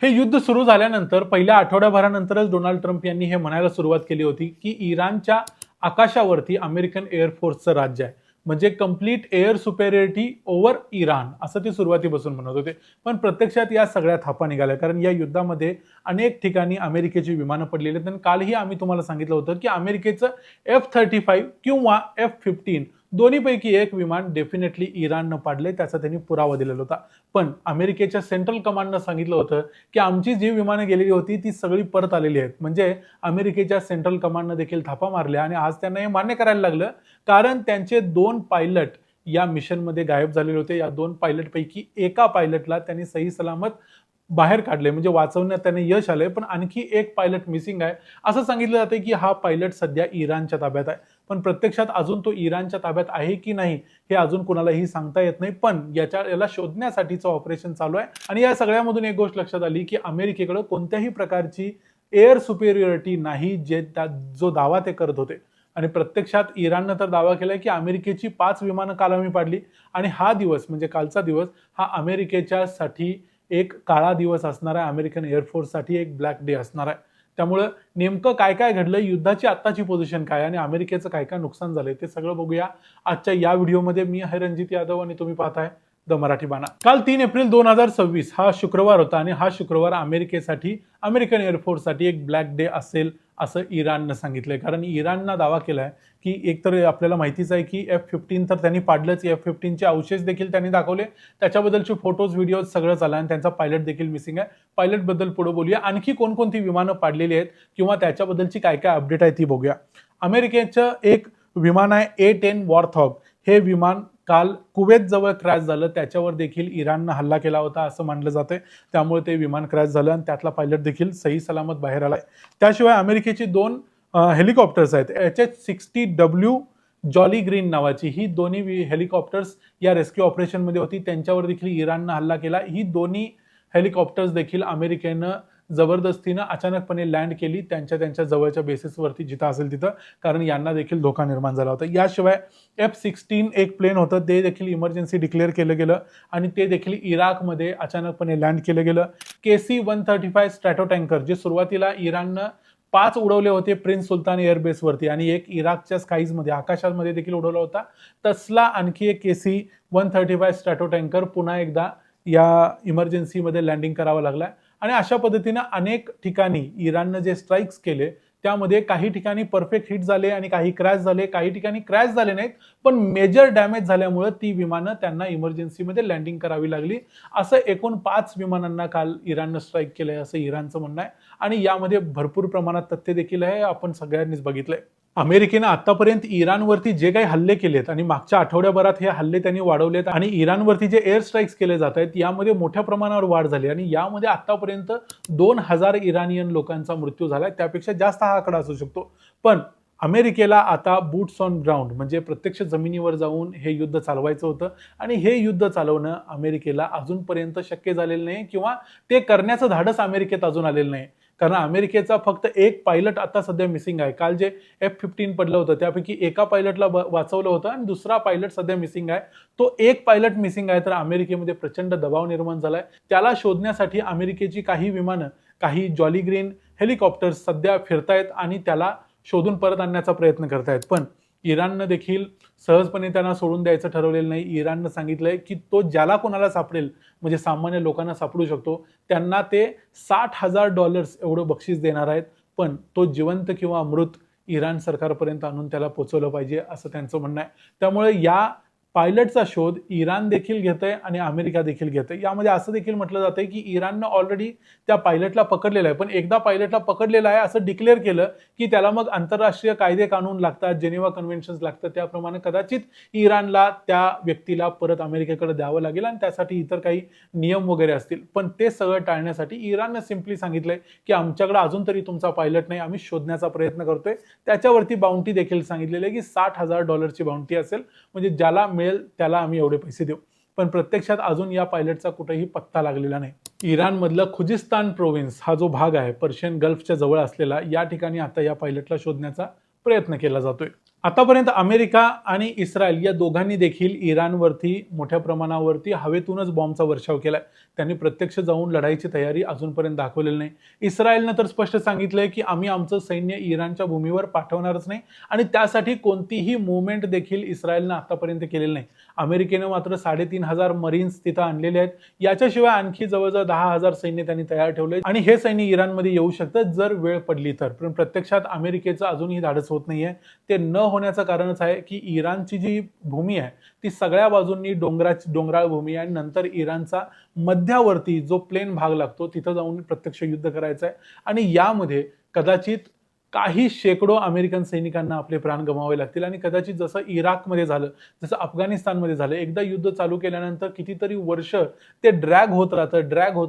हे युद्ध सुरू झाल्यानंतर पहिल्या आठवड्याभरानंतरच डोनाल्ड ट्रम्प यांनी हे म्हणायला सुरुवात केली होती की इराणच्या आकाशावरती अमेरिकन एअरफोर्सचं राज्य आहे, म्हणजे complete air superiority over Iran, असं ते सुरुवातीपासून म्हणत होते. पण प्रत्यक्षात या सगळ्या थापा निघाल्या, कारण या युद्धामध्ये अनेक ठिकाणी अमेरिकेची विमानं पडलेली आहेत. आणि कालही आम्ही तुम्हाला सांगितलं होतं की अमेरिकेचं F-35 किंवा F-15 दोन्हीपैकी एक विमान डेफिनेटली इराणनं पाडले, त्याचा त्यांनी पुरावा दिलेला होता. पण अमेरिकेच्या सेंट्रल कमांडनं सांगितलं होतं की आमची जी विमानं गेलेली होती ती सगळी परत आलेली आहेत. म्हणजे अमेरिकेच्या सेंट्रल कमांडनं देखील थापा मारल्या आणि आज त्यांना हे मान्य करायला लागलं, कारण त्यांचे 2 पायलट या मिशनमध्ये गायब झालेले होते. या 2 पायलटपैकी एका पायलटला त्यांनी सही सलामत बाहेर काढले, म्हणजे वाचवण्यात त्यांना यश आलंय. पण आणखी एक पायलट मिसिंग आहे. असं सांगितलं जातं की हा पायलट सध्या इराणच्या ताब्यात आहे. पण प्रत्यक्षात अजून तो इराणच्या ताब्यात आहे की नाही हे अजून कोणालाही सांगता येत नाही. पण याला शोधण्यासाठीचं ऑपरेशन चालू आहे. आणि या सगळ्यामधून एक गोष्ट लक्षात आली की अमेरिकेकडे कोणत्याही प्रकारची एअर सुपेरियरिटी नाही, जो दावा ते करत होते. आणि प्रत्यक्षात इराणनं तर दावा केलाय की अमेरिकेची 5 विमानं काल आम्ही पाडली. आणि हा दिवस म्हणजे कालचा दिवस हा अमेरिकेच्यासाठी एक काळा दिवस असणार आहे, अमेरिकन एअरफोर्ससाठी एक ब्लॅक डे असणार आहे. त्यामुळं नेमकं काय काय घडलं, युद्धाची आत्ताची पोझिशन काय आणि अमेरिकेचं काय काय नुकसान झालंय ते सगळं बघूया आजच्या या व्हिडिओमध्ये. मी आहे रणजित यादव आणि तुम्ही पाहताय द मराठी बाणा. काल 3 एप्रिल 2026 हा शुक्रवार होता आणि हा शुक्रवार अमेरिकेसाठी, अमेरिकन एअरफोर्ससाठी एक ब्लॅक डे असेल असं इराणनं सांगितलंय. कारण इराणनं दावा केलाय की एकतर आपल्याला माहितीच आहे की F-15 तर त्यांनी पाडलंच, F-15चे अवशेष देखील त्यांनी दाखवले, त्याच्याबद्दलचे फोटोज व्हिडिओज सगळं चाललं आणि त्यांचा पायलट देखील मिसिंग आहे. पायलट बद्दल पुढे बोलूया, आणखी कोणकोणती विमानं पाडलेली आहेत किंवा त्याच्याबद्दलची काय काय अपडेट आहे ती बघूया. अमेरिकेचं एक विमान आहे A-10 वॉरथॉग. हे विमान काल कुवेत जवळ क्रॅश झालं, त्याच्यावर देखील इराणनं हल्ला केला होता असं मानलं जातंय. त्यामुळे ते विमान क्रॅश झालं आणि त्यातला पायलट देखील सही सलामत बाहेर आलाय. त्याशिवाय अमेरिकेची 2 हेलिकॉप्टर्स आहेत, HH-60W जॉली ग्रीन नावाची. ही दोन्ही हेलिकॉप्टर्स या रेस्क्यू ऑपरेशनमध्ये होती, त्यांच्यावर देखील इराणनं हल्ला केला. ही दोन्ही हेलिकॉप्टर्स देखील अमेरिकेनं जबरदस्तीनं अचानकपणे लँड केली त्यांच्या जवळच्या बेसिसवरती जिथं असेल तिथं, कारण यांना देखील धोका निर्माण झाला होता. याशिवाय F-16 एक प्लेन होतं, ते देखील इमर्जन्सी डिक्लेअर केलं गेलं आणि ते देखील इराकमध्ये अचानकपणे लँड केलं गेलं. KC-135 स्ट्रॅटो टँकर, जे सुरुवातीला इराणनं 5 उडवले होते प्रिन्स सुलतान एअरबेसवरती आणि एक इराकच्या स्काईजमध्ये, आकाशामध्ये देखील उडवला होता. तसला आणखी एक KC-135 स्ट्रॅटो टँकर पुन्हा एकदा या इमर्जन्सीमध्ये लँडिंग करावं लागला. आणि अशा पद्धतीनं अनेक ठिकाणी इराणनं जे स्ट्राईक्स केले त्यामध्ये काही ठिकाणी परफेक्ट हिट झाले आणि काही क्रॅश झाले, काही ठिकाणी क्रॅश झाले नाहीत, पण मेजर डॅमेज झाल्यामुळे ती विमानं त्यांना इमर्जन्सीमध्ये लँडिंग करावी लागली. असं एकूण 5 विमानांना काल इराणनं स्ट्राईक केलंय असं इराणचं म्हणणं आहे. आणि यामध्ये भरपूर प्रमाणात तथ्य देखील आहे, आपण सगळ्यांनीच बघितलंय. अमेरिकेनं आतापर्यंत इराणवरती जे काही हल्ले केलेत आणि मागच्या आठवड्याभरात हे हल्ले त्यांनी वाढवलेत आणि इराणवरती जे एअर स्ट्राईक्स केले जात आहेत यामध्ये मोठ्या प्रमाणावर वाढ झाली आणि यामध्ये आतापर्यंत 2000 इराणियन लोकांचा मृत्यू झालाय. त्यापेक्षा जास्त हा आकडा असू शकतो. पण अमेरिकेला आता बूट्स ऑन ग्राउंड, म्हणजे प्रत्यक्ष जमिनीवर जाऊन हे युद्ध चालवायचं होतं आणि हे युद्ध चालवणं अमेरिकेला अजूनपर्यंत शक्य झालेलं नाही किंवा ते करण्याचं धाडस अमेरिकेत अजून आलेलं नाही. कारण अमेरिकेचा फक्त एक पायलट आता सध्या मिसिंग आहे. काल जे F-15 पडलं होतं त्यापैकी एका पायलटला वाचवलं होतं आणि दुसरा पायलट सध्या मिसिंग आहे. तो एक पायलट मिसिंग आहे, तर अमेरिकेमध्ये प्रचंड दबाव निर्माण झालाय. त्याला शोधण्यासाठी अमेरिकेची काही विमानं, काही जॉली ग्रीन हेलिकॉप्टर्स सध्या फिरतायत आणि त्याला शोधून परत आणण्याचा प्रयत्न करतायत. पण इराणनं देखील सहजपणे त्यांना सोडून द्यायचं ठरवलेलं नाही. इराणनं सांगितलंय की तो ज्याला कोणाला सापडेल, म्हणजे सामान्य लोकांना सापडू शकतो, त्यांना ते $60,000 एवढं बक्षीस देणार आहेत. पण तो जिवंत किंवा मृत इराण सरकारपर्यंत आणून त्याला पोहोचवलं पाहिजे असं त्यांचं म्हणणं आहे. त्यामुळे या पायलटचा शोध इराण देखील घेतंय आणि अमेरिका देखील घेतंय. यामध्ये असं देखील म्हटलं जातंय की इराणनं ऑलरेडी त्या पायलटला पकडलेलं आहे, पण एकदा पायलटला पकडलेलं आहे असं डिक्लेअर केलं की त्याला मग आंतरराष्ट्रीय कायदे कानून लागतात, जेनेवा कन्व्हेन्शन्स लागतात. त्याप्रमाणे कदाचित इराणला त्या व्यक्तीला परत अमेरिकेकडे द्यावं लागेल आणि त्यासाठी इतर काही नियम वगैरे असतील. पण ते सगळं टाळण्यासाठी इराणनं सिम्पली सांगितलंय की आमच्याकडे अजून तरी तुमचा पायलट नाही, आम्ही शोधण्याचा प्रयत्न करतोय. त्याच्यावरती बाउंटी देखील सांगितलेली आहे की $60,000 बाउंटी असेल, म्हणजे ज्याला त्याला आम्ही एवढे पैसे देऊ. पण प्रत्यक्षात अजून या पायलटचा कुठेही पत्ता लागलेला नाही. इराणमधलं खुजिस्तान प्रोव्हिन्स हा जो भाग आहे पर्शियन गल्फच्या जवळ असलेला, या ठिकाणी आता या पायलटला शोधण्याचा प्रयत्न केला जातोय. आतापर्यंत अमेरिका आणि इस्रायल या दोघांनी देखील इराणवरती मोठ्या प्रमाणावरती हवेतूनच बॉम्बचा वर्षाव केलाय. त्यांनी प्रत्यक्ष जाऊन लढाईची तयारी अजूनपर्यंत दाखवलेली नाही. इस्रायलनं तर स्पष्ट सांगितलंय की आम्ही आमचं सैन्य इराणच्या भूमीवर पाठवणारच नाही आणि त्यासाठी कोणतीही मुवमेंट देखील इस्रायलनं आतापर्यंत केलेली नाही. अमेरिकेनं मात्र 3,500 मरीन्स तिथं आणलेले आहेत. याच्याशिवाय आणखी जवळजवळ 10,000 सैन्य त्यांनी तयार ठेवलंय आणि हे सैन्य इराणमध्ये येऊ शकतं जर वेळ पडली तर. पण प्रत्यक्षात अमेरिकेचं अजूनही धाडस होत नाहीये. ते न होण्याचं कारणच आहे की इराणची जी भूमी आहे ती सगळ्या बाजूंनी डोंगराळ भूमी आहे आणि नंतर इराणचा मध्यावर्ती जो प्लेन भाग लागतो तिथं जाऊन प्रत्यक्ष युद्ध करायचं आहे आणि यामध्ये कदाचित काही शेकडो अमेरिकन सैनिकांना आपले प्राण गमावे लागतील आणि कदाचित जसं इराकमध्ये झालं, जसं अफगाणिस्तानमध्ये झालं, एकदा युद्ध चालू केल्यानंतर कितीतरी वर्ष ते ड्रॅग होत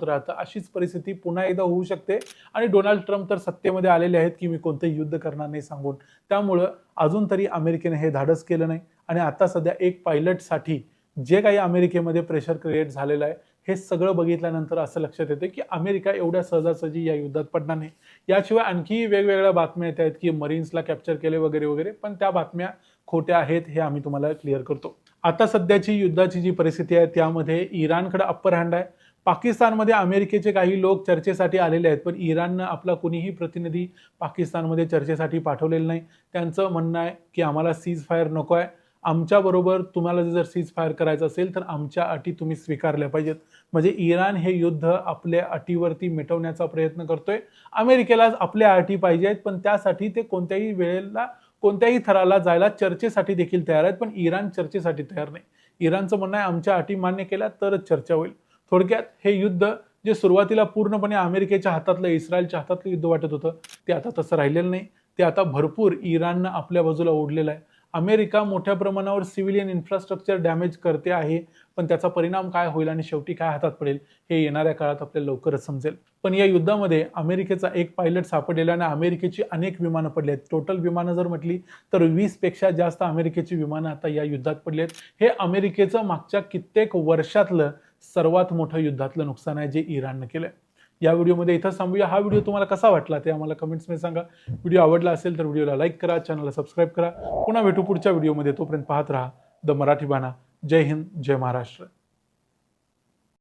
राहतं अशीच परिस्थिती पुन्हा एकदा होऊ शकते आणि डोनाल्ड ट्रम्प तर सत्तेमध्ये आलेले आहेत की मी कोणतंही युद्ध करणार नाही सांगून. त्यामुळं अजून तरी अमेरिकेने हे धाडस केलं नाही आणि आता सध्या एक पायलटसाठी जे काही अमेरिकेमध्ये प्रेशर क्रिएट झालेलं आहे हे सगळं बघितल्यानंतर असं लक्षात येते की अमेरिका एवढ्या सहजासहजी या युद्धात पडणार नाही. याशिवाय आणखी वेगवेगळ्या बातम्या येत आहेत की मरीन्सला कॅप्चर केले वगैरे वगैरे, पण त्या बातम्या खोट्या आहेत हे आम्ही तुम्हाला क्लिअर करतो. आता सध्याची युद्धाची जी परिस्थिती आहे त्यामध्ये इराणकडे अप्पर हँड आहे. पाकिस्तानमध्ये अमेरिकेचे काही लोक चर्चेसाठी आलेले आहेत, पण इराणनं आपला कुणीही प्रतिनिधी पाकिस्तानमध्ये चर्चेसाठी पाठवलेला नाही. त्यांचं म्हणणं आहे की आम्हाला सीज फायर नको आहे, आमच्याबरोबर तुम्हाला जर सीज फायर करायचं असेल तर आमच्या अटी तुम्ही स्वीकारल्या पाहिजेत. म्हणजे इराण हे युद्ध आपल्या अटीवरती मिटवण्याचा प्रयत्न करतोय. अमेरिकेला आपल्या अटी पाहिजे आहेत, पण त्यासाठी ते कोणत्याही वेळेला कोणत्याही थराला जायला चर्चेसाठी देखील तयार आहेत, पण इराण चर्चेसाठी तयार नाही. इराणचं म्हणणं आहे आमच्या अटी मान्य केल्या तरच चर्चा होईल. थोडक्यात हे युद्ध जे सुरुवातीला पूर्णपणे अमेरिकेच्या हातातलं, इस्रायलच्या हातातलं युद्ध वाटत होतं ते आता तसं राहिलेलं नाही. ते आता भरपूर इराणनं आपल्या बाजूला ओढलेलं आहे. अमेरिका मोठ्या प्रमाणावर सिव्हिलियन इन्फ्रास्ट्रक्चर डॅमेज करते आहे, पण त्याचा परिणाम काय होईल आणि शेवटी काय हातात पडेल हे येणाऱ्या काळात आपल्याला लवकरच समजेल. पण या युद्धामध्ये अमेरिकेचा एक पायलट सापडलेला आणि अमेरिकेची अनेक विमानं पडली आहेत. टोटल विमानं जर म्हटली तर 20 पेक्षा जास्त अमेरिकेची विमानं आता या युद्धात पडली आहेत. हे अमेरिकेचं मागच्या कित्येक वर्षातलं सर्वात मोठं युद्धातलं नुकसान आहे जे इराणनं केलंय. या व्हिडिओमध्ये इथंच थांबूया. हा व्हिडिओ तुम्हाला कसा वाटला ते आम्हाला कमेंट्समध्ये सांगा. व्हिडिओ आवडला असेल तर व्हिडिओला लाईक करा, चॅनलला सबस्क्राईब करा. पुन्हा भेटू पुढच्या व्हिडिओमध्ये. तोपर्यंत पाहत राहा द मराठी बाणा. जय हिंद, जय महाराष्ट्र.